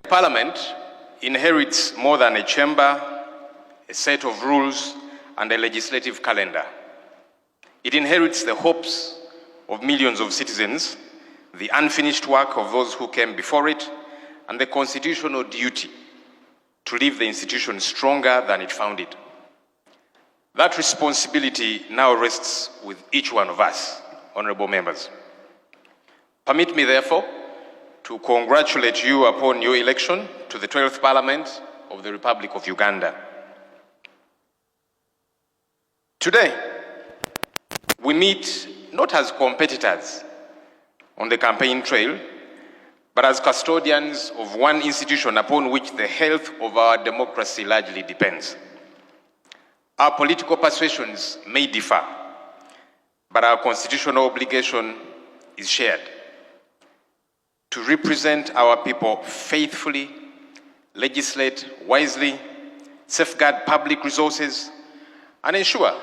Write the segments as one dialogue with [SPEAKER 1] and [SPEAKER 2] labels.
[SPEAKER 1] Parliament inherits more than a chamber, a set of rules, and a legislative calendar. It inherits the hopes of millions of citizens, the unfinished work of those who came before it, and the constitutional duty to leave the institution stronger than it found it. That responsibility now rests with each one of us, honorable members. Permit me, therefore, to congratulate you upon your election to the 12th Parliament of the Republic of Uganda. Today, we meet not as competitors on the campaign trail, but as custodians of one institution upon which the health of our democracy largely depends. Our political persuasions may differ, but our constitutional obligation is shared: to represent our people faithfully, legislate wisely, safeguard public resources, and ensure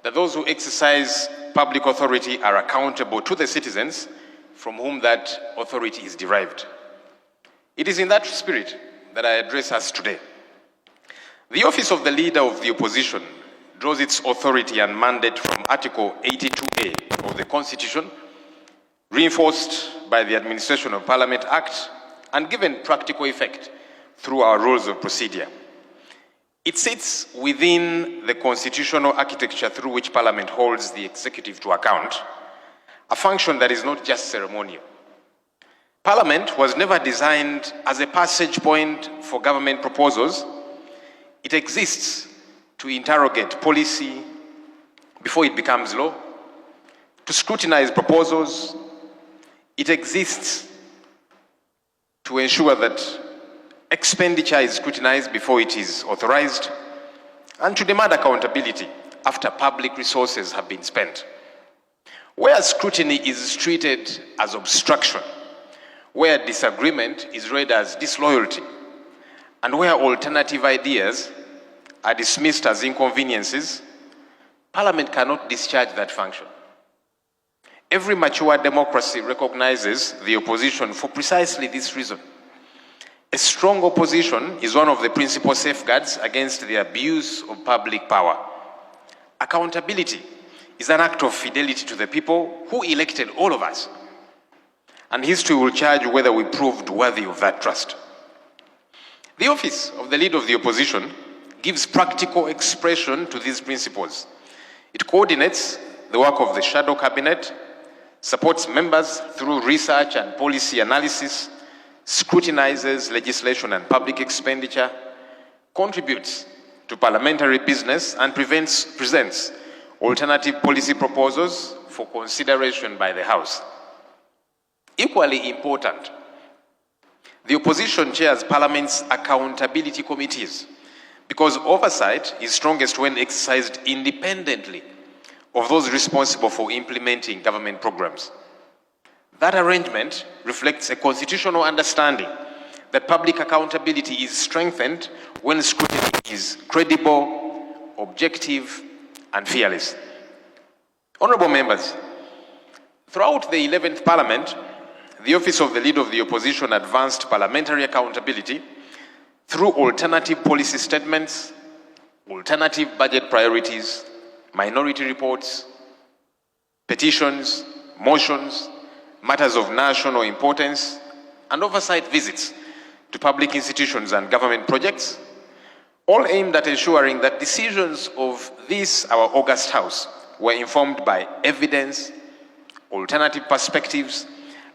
[SPEAKER 1] that those who exercise public authority are accountable to the citizens from whom that authority is derived. It is in that spirit that I address us today. The office of the Leader of the Opposition draws its authority and mandate from Article 82A of the Constitution, reinforced by the Administration of Parliament Act and given practical effect through our rules of procedure. It sits within the constitutional architecture through which Parliament holds the executive to account, a function that is not just ceremonial. Parliament was never designed as a passage point for government proposals. It exists to interrogate policy before it becomes law, to scrutinize proposals. It exists to ensure that expenditure is scrutinized before it is authorized, and to demand accountability after public resources have been spent. Where scrutiny is treated as obstruction, where disagreement is read as disloyalty, and where alternative ideas are dismissed as inconveniences, Parliament cannot discharge that function. Every mature democracy recognizes the opposition for precisely this reason. A strong opposition is one of the principal safeguards against the abuse of public power. Accountability is an act of fidelity to the people who elected all of us, and history will judge whether we proved worthy of that trust. The office of the Leader of the Opposition gives practical expression to these principles. It coordinates the work of the shadow cabinet, supports members through research and policy analysis, scrutinizes legislation and public expenditure, contributes to parliamentary business, and presents alternative policy proposals for consideration by the House. Equally important, the opposition chairs Parliament's accountability committees, because oversight is strongest when exercised independently of those responsible for implementing government programs. That arrangement reflects a constitutional understanding that public accountability is strengthened when scrutiny is credible, objective, and fearless. Honorable members, throughout the 11th Parliament, the Office of the Leader of the Opposition advanced parliamentary accountability through alternative policy statements, alternative budget priorities, minority reports, petitions, motions, matters of national importance, and oversight visits to public institutions and government projects, all aimed at ensuring that decisions of this, our august House, were informed by evidence, alternative perspectives,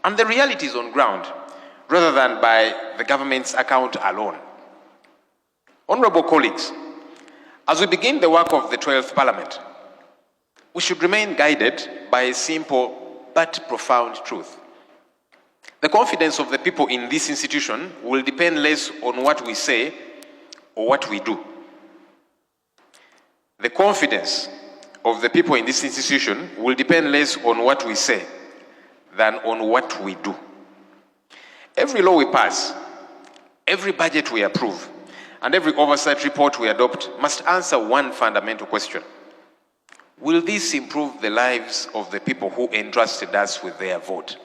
[SPEAKER 1] and the realities on ground, rather than by the government's account alone. Honorable colleagues, as we begin the work of the 12th Parliament, we should remain guided by a simple but profound truth. The confidence of the people in this institution will depend less on what we say or what we do. The confidence of the people in this institution will depend less on what we say than on what we do. Every law we pass, every budget we approve, and every oversight report we adopt must answer one fundamental question: will this improve the lives of the people who entrusted us with their vote?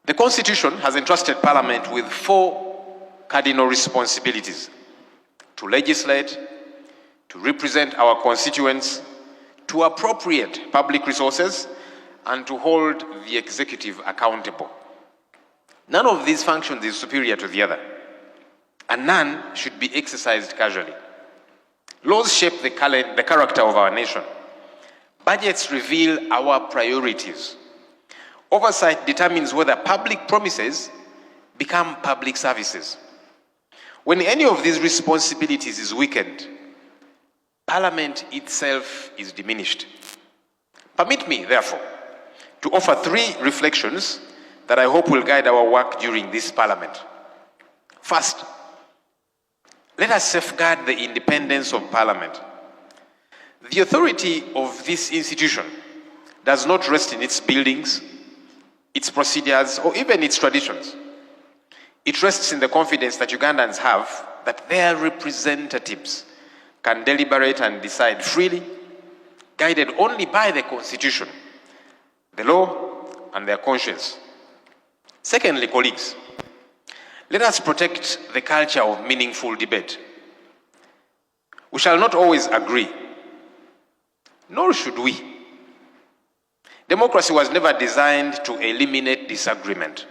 [SPEAKER 1] The Constitution has entrusted Parliament with 4 cardinal responsibilities: to legislate, to represent our constituents, to appropriate public resources, and to hold the executive accountable. None of these functions is superior to the other, and none should be exercised casually. Laws shape the character of our nation. Budgets reveal our priorities. Oversight determines whether public promises become public services. When any of these responsibilities is weakened, Parliament itself is diminished. Permit me, therefore, to offer 3 reflections that I hope will guide our work during this Parliament. First, let us safeguard the independence of Parliament. The authority of this institution does not rest in its buildings, its procedures, or even its traditions. It rests in the confidence that Ugandans have that their representatives can deliberate and decide freely, guided only by the Constitution, the law, and their conscience. Secondly, colleagues, let us protect the culture of meaningful debate. We shall not always agree, nor should we. Democracy was never designed to eliminate disagreement.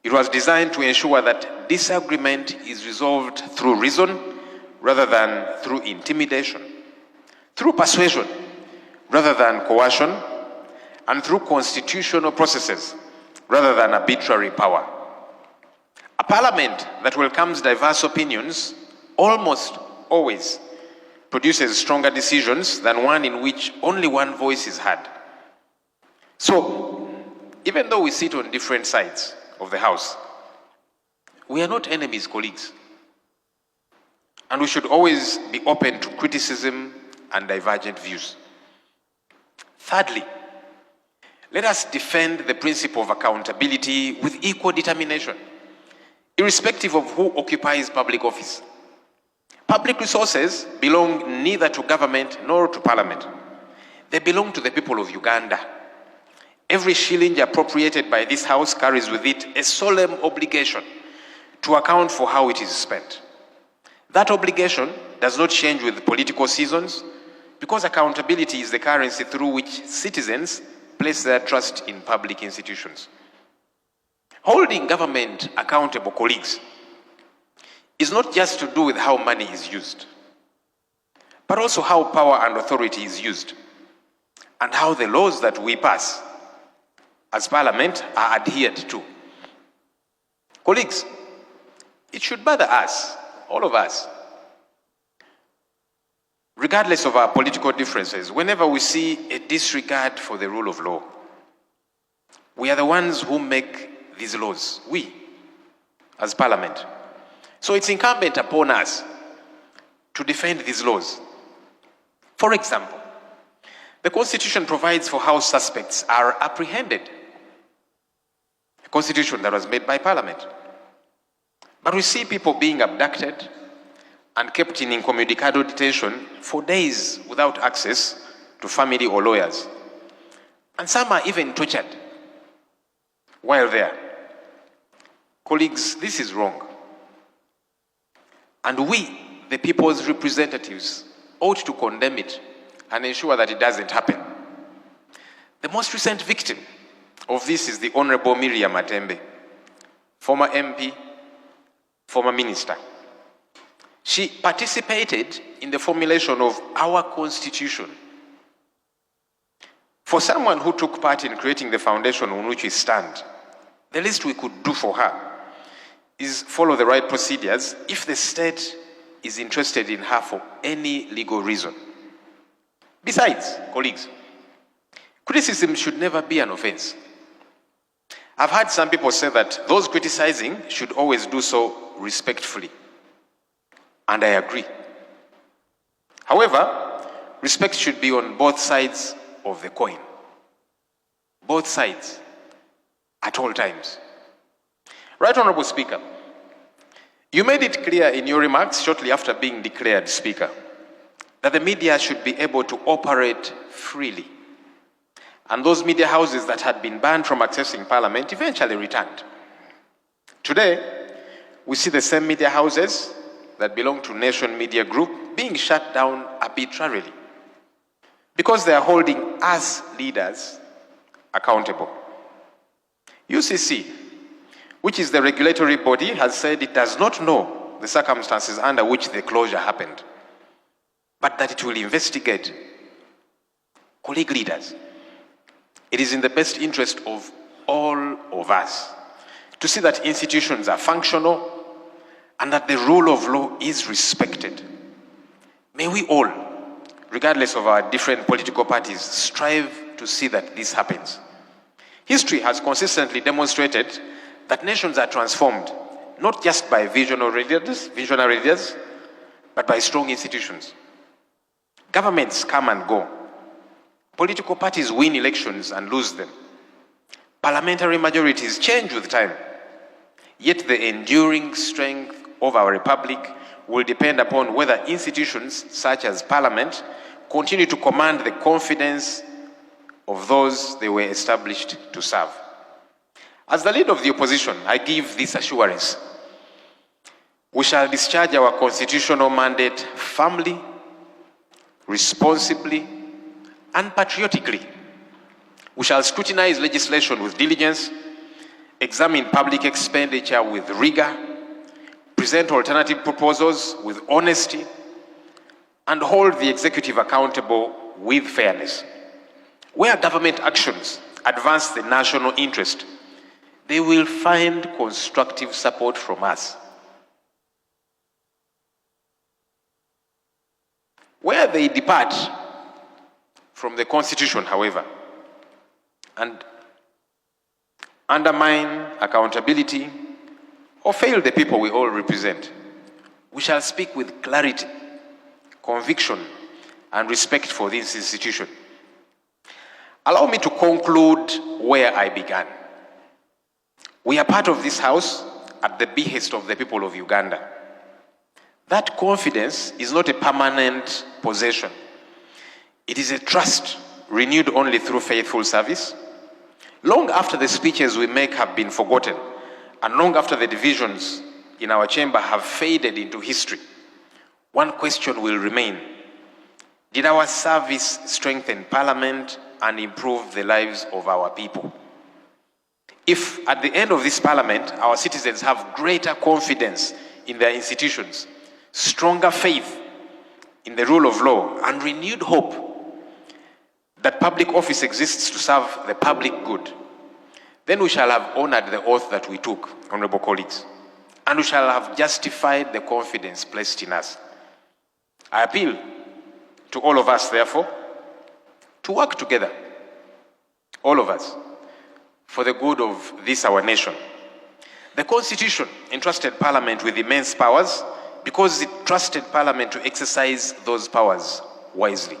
[SPEAKER 1] It was designed to ensure that disagreement is resolved through reason rather than through intimidation, through persuasion rather than coercion, and through constitutional processes rather than arbitrary power. A parliament that welcomes diverse opinions almost always produces stronger decisions than one in which only one voice is heard. So, even though we sit on different sides of the House, we are not enemies, colleagues. And we should always be open to criticism and divergent views. Thirdly, let us defend the principle of accountability with equal determination, irrespective of who occupies public office. Public resources belong neither to government nor to Parliament. They belong to the people of Uganda. Every shilling appropriated by this House carries with it a solemn obligation to account for how it is spent. That obligation does not change with political seasons because accountability is the currency through which citizens place their trust in public institutions. Holding government accountable, colleagues, is not just to do with how money is used, but also how power and authority is used, and how the laws that we pass as Parliament are adhered to. Colleagues, it should bother us, all of us, regardless of our political differences, whenever we see a disregard for the rule of law. We are the ones who make these laws, we, as Parliament. So it's incumbent upon us to defend these laws. For example, the Constitution provides for how suspects are apprehended. A constitution that was made by Parliament. But we see people being abducted and kept in incommunicado detention for days without access to family or lawyers. And some are even tortured while there. Colleagues, this is wrong. And we, the people's representatives, ought to condemn it and ensure that it doesn't happen. The most recent victim of this is the Honorable Miriam Atembe, former MP, former minister. She participated in the formulation of our Constitution. For someone who took part in creating the foundation on which we stand, the least we could do for her is follow the right procedures if the state is interested in her for any legal reason. Besides, colleagues, criticism should never be an offense. I've heard some people say that those criticizing should always do so respectfully. And I agree. However, respect should be on both sides of the coin. Both sides, at all times. Right Honorable Speaker, you made it clear in your remarks shortly after being declared Speaker that the media should be able to operate freely. and those media houses that had been banned from accessing Parliament eventually returned. Today, we see the same media houses that belong to Nation Media Group being shut down arbitrarily because they are holding us leaders accountable. UCC, which is the regulatory body, has said it does not know the circumstances under which the closure happened, but that it will investigate. Colleague leaders, it is in the best interest of all of us to see that institutions are functional and that the rule of law is respected. May we all, regardless of our different political parties, strive to see that this happens. History has consistently demonstrated that nations are transformed not just by visionary leaders, but by strong institutions. Governments come and go. Political parties win elections and lose them. Parliamentary majorities change with time. Yet the enduring strength of our republic will depend upon whether institutions such as Parliament continue to command the confidence of those they were established to serve. As the leader of the opposition, I give this assurance: we shall discharge our constitutional mandate firmly, responsibly, and patriotically. We shall scrutinize legislation with diligence, examine public expenditure with rigor, present alternative proposals with honesty, and hold the executive accountable with fairness. Where government actions advance the national interest, they will find constructive support from us. Where they depart from the Constitution, however, and undermine accountability or fail the people we all represent, we shall speak with clarity, conviction, and respect for this institution. Allow me to conclude where I began. We are part of this house at the behest of the people of Uganda. That confidence is not a permanent possession. It is a trust renewed only through faithful service. Long after the speeches we make have been forgotten, and long after the divisions in our chamber have faded into history, one question will remain: did our service strengthen Parliament and improve the lives of our people? If at the end of this Parliament, our citizens have greater confidence in their institutions, stronger faith in the rule of law, and renewed hope that public office exists to serve the public good, then we shall have honored the oath that we took, honorable colleagues, and we shall have justified the confidence placed in us. I appeal to all of us, therefore, to work together, all of us, for the good of this our nation. The Constitution entrusted Parliament with immense powers because it trusted Parliament to exercise those powers wisely.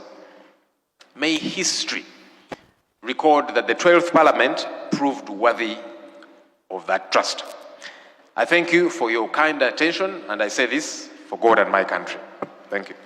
[SPEAKER 1] May history record that the 12th Parliament proved worthy of that trust. I thank you for your kind attention, and I say this for God and my country. Thank you.